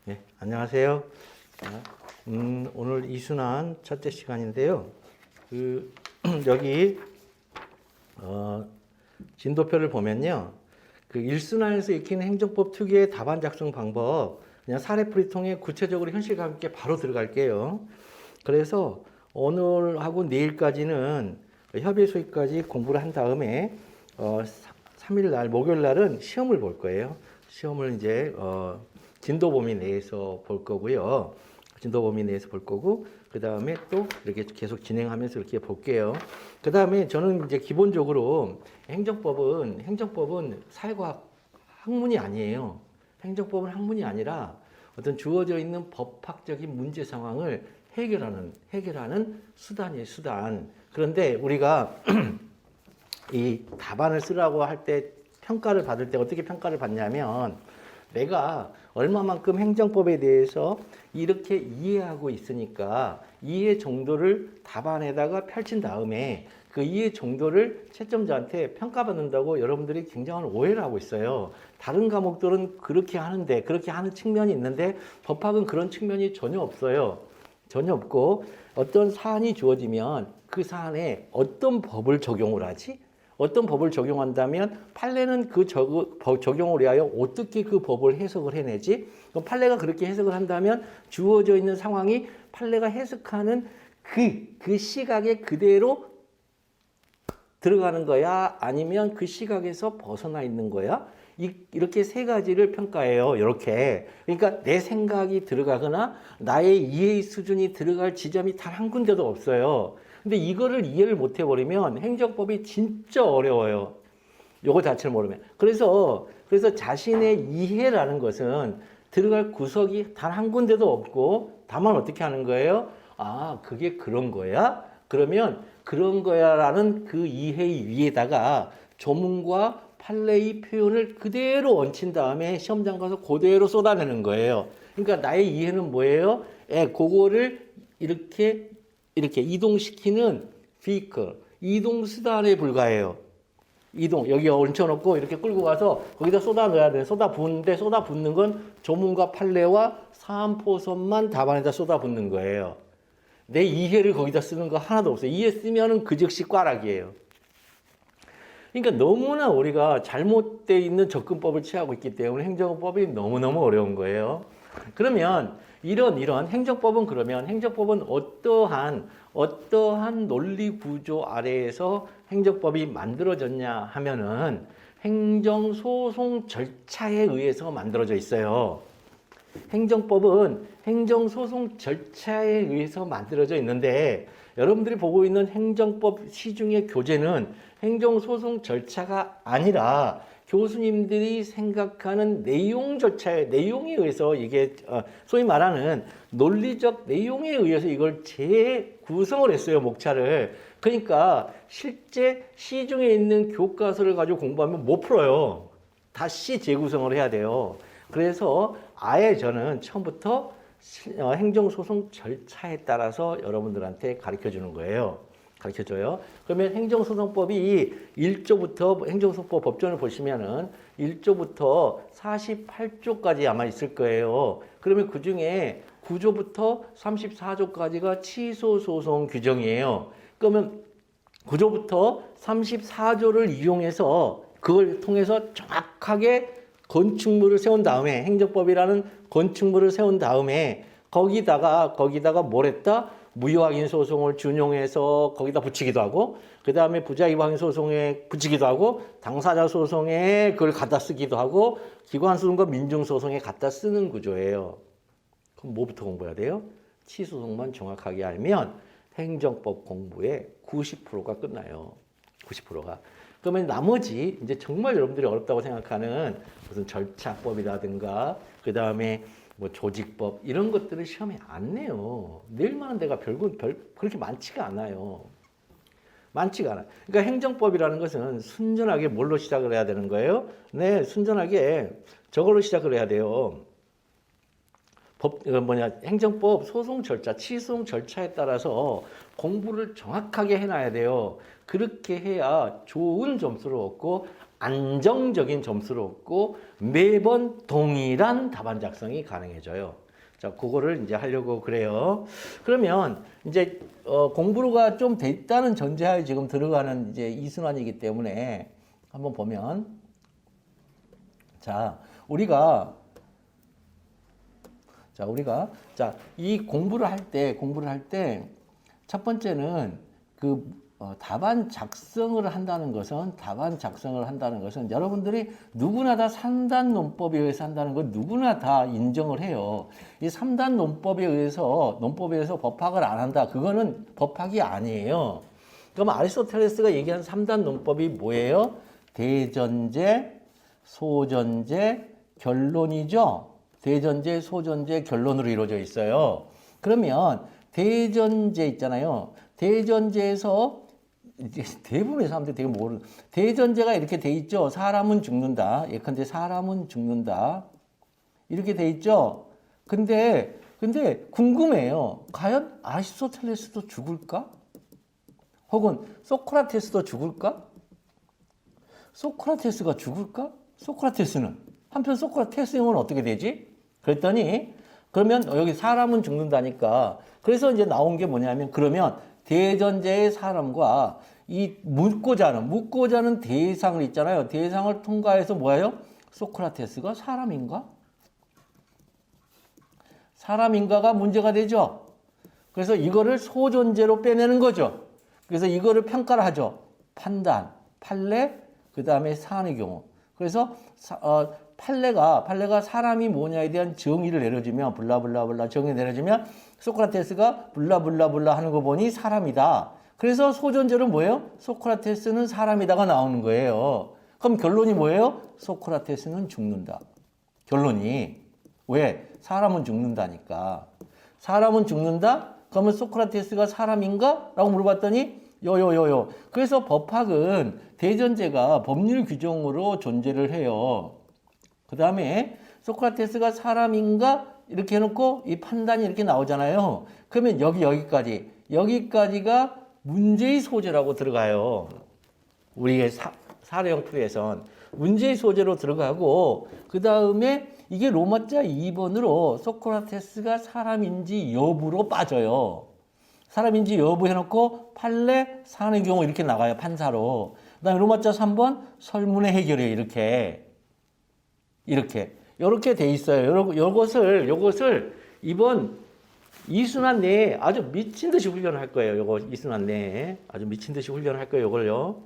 네, 안녕하세요. 오늘 이순환 첫째 시간인데요. 여기 진도표를 보면요. 일순환에서 익히는 행정법 특유의 답안 작성 방법, 그냥 사례풀이 통해 구체적으로 현실감 있게 바로 들어갈게요. 그래서 오늘하고 내일까지는 협의 수익까지 공부를 한 다음에 3일 날 목요일 날은 시험을 볼 거예요. 시험을 이제 진도 범위 내에서 볼 거고요. 진도 범위 내에서 볼 거고, 그 다음에 또 이렇게 계속 진행하면서 이렇게 볼게요. 그 다음에 저는 이제 기본적으로 행정법은 사회과학 학문이 아니에요. 행정법은 학문이 아니라 어떤 주어져 있는 법학적인 문제 상황을 해결하는 수단이에요, 수단. 그런데 우리가 이 답안을 쓰라고 할 때 평가를 받을 때 어떻게 평가를 받냐면, 내가 얼마만큼 행정법에 대해서 이렇게 이해하고 있으니까 이해 정도를 답안에다가 펼친 다음에 그 이해 정도를 채점자한테 평가받는다고 여러분들이 굉장한 오해를 하고 있어요. 다른 과목들은 그렇게 하는데, 그렇게 하는 측면이 있는데 법학은 그런 측면이 전혀 없어요. 전혀 없고, 어떤 사안이 주어지면 그 사안에 어떤 법을 적용을 하지? 어떤 법을 적용한다면 판례는 그 적용을 위하여 어떻게 그 법을 해석을 해내지? 그럼 판례가 그렇게 해석을 한다면 주어져 있는 상황이 판례가 해석하는 그 시각에 그대로 들어가는 거야? 아니면 그 시각에서 벗어나 있는 거야? 이렇게 세 가지를 평가해요. 이렇게. 그러니까 내 생각이 들어가거나 나의 이해 수준이 들어갈 지점이 단 한 군데도 없어요. 근데 이거를 이해를 못 해버리면 행정법이 진짜 어려워요. 요거 자체를 모르면. 그래서 자신의 이해라는 것은 들어갈 구석이 단 한 군데도 없고, 다만 어떻게 하는 거예요? 아, 그게 그런 거야? 그러면 그런 거야라는 그 이해 위에다가 조문과 판례의 표현을 그대로 얹힌 다음에 시험장 가서 그대로 쏟아내는 거예요. 그러니까 나의 이해는 뭐예요? 그거를 이렇게 이동시키는 vehicle, 이동 수단에 불과해요. 여기 얹혀놓고 이렇게 끌고 가서 거기다 쏟아 넣어야 돼. 쏟아 붓는 건 조문과 판례와 사안포선만 답안에다 쏟아 붓는 거예요. 내 이해를 거기다 쓰는 거 하나도 없어요. 이해 쓰면은 그 즉시 꽈락이에요. 그러니까 너무나 우리가 잘못되어 있는 접근법을 취하고 있기 때문에 행정법이 너무너무 어려운 거예요. 그러면 이런 행정법은 어떠한 논리 구조 아래에서 행정법이 만들어졌냐 하면은 행정소송 절차에 의해서 만들어져 있어요. 행정법은 행정소송 절차에 의해서 만들어져 있는데, 여러분들이 보고 있는 행정법 시중의 교재는 행정소송 절차가 아니라 교수님들이 생각하는 내용에 의해서 이게 소위 말하는 논리적 내용에 의해서 이걸 재구성을 했어요, 목차를. 그러니까 실제 시중에 있는 교과서를 가지고 공부하면 못 풀어요. 다시 재구성을 해야 돼요. 그래서 아예 저는 처음부터 행정소송 절차에 따라서 여러분들한테 가르쳐 주는 거예요. 가르쳐 줘요. 그러면 행정소송법이 1조부터 행정소송법 법전을 보시면은 1조부터 48조까지 아마 있을 거예요. 그러면 그 중에 9조부터 34조까지가 취소소송 규정이에요. 그러면 9조부터 34조를 이용해서 그걸 통해서 정확하게 건축물을 세운 다음에, 행정법이라는 건축물을 세운 다음에 거기다가 뭘 했다? 무효확인 소송을 준용해서 거기다 붙이기도 하고, 그 다음에 부자이익 소송에 붙이기도 하고, 당사자 소송에 그걸 갖다 쓰기도 하고, 기관소송과 민중소송에 갖다 쓰는 구조예요. 그럼 뭐부터 공부해야 돼요? 취소소송만 정확하게 알면 행정법 공부의 90%가 끝나요. 90%가. 그러면 나머지 이제 정말 여러분들이 어렵다고 생각하는 무슨 절차법이라든가 그 다음에 뭐 조직법 이런 것들을 시험에 안 내요. 낼 만한 데가 그렇게 많지가 않아요. 많지가 않아요. 그러니까 행정법이라는 것은 순전하게 뭘로 시작을 해야 되는 거예요? 네, 순전하게 저걸로 시작을 해야 돼요. 행정법 소송 절차, 취소송 절차에 따라서 공부를 정확하게 해놔야 돼요. 그렇게 해야 좋은 점수를 얻고 안정적인 점수를 얻고 매번 동일한 답안 작성이 가능해져요. 자, 그거를 이제 하려고 그래요. 그러면 이제 공부가 좀 됐다는 전제하에 지금 들어가는 이제 이순환이기 때문에 한번 보면, 우리가 이 공부를 할 때 첫 번째는 답안 작성을 한다는 것은 여러분들이 누구나 다 3단 논법에 의해서 한다는 건 누구나 다 인정을 해요. 이 3단 논법에 의해서 법학을 안 한다. 그거는 법학이 아니에요. 그럼 아리스토텔레스가 얘기한 3단 논법이 뭐예요? 대전제, 소전제, 결론이죠. 대전제, 소전제, 결론으로 이루어져 있어요. 그러면 대전제 있잖아요. 대전제에서 이제 대부분의 사람들이 되게 모르는, 대전제가 이렇게 돼 있죠. 사람은 죽는다. 예컨대 사람은 죽는다. 이렇게 돼 있죠. 근데 궁금해요. 과연 아리스토텔레스도 죽을까? 혹은 소크라테스도 죽을까? 소크라테스가 죽을까? 소크라테스는 한편 소크라테스 형은 어떻게 되지? 그랬더니 그러면 여기 사람은 죽는다니까. 그래서 이제 나온 게 뭐냐면, 그러면 대전제의 사람과 이 묻고자 하는 대상을 있잖아요. 대상을 통과해서 뭐예요? 소크라테스가 사람인가? 사람인가가 문제가 되죠. 그래서 이거를 소존재로 빼내는 거죠. 그래서 이거를 평가를 하죠. 판단, 판례, 그 다음에 사안의 경우. 그래서 판례가 사람이 뭐냐에 대한 정의를 내려주면, 블라블라블라 정의 내려주면 소크라테스가 블라블라블라 하는 거 보니 사람이다. 그래서 소존재로 뭐예요? 소크라테스는 사람이다가 나오는 거예요. 그럼 결론이 뭐예요? 소크라테스는 죽는다. 결론이. 왜? 사람은 죽는다니까. 사람은 죽는다? 그러면 소크라테스가 사람인가? 라고 물어봤더니 요요요요. 그래서 법학은 대전제가 법률 규정으로 존재를 해요. 그 다음에 소크라테스가 사람인가? 이렇게 해놓고 이 판단이 이렇게 나오잖아요. 그러면 여기까지가 문제의 소재라고 들어가요. 우리의 사례형 풀이에선 문제의 소재로 들어가고, 그 다음에 이게 로마자 2번으로 소크라테스가 사람인지 여부로 빠져요. 사람인지 여부 해놓고 판례, 사안의 경우 이렇게 나가요. 판사로. 그 다음에 로마자 3번 설문의 해결이에요. 이렇게 돼 있어요. 요것을 이번 이순환 내에 아주 미친 듯이 훈련할 거예요. 이순환 내에 아주 미친 듯이 훈련할 거예요. 요걸요.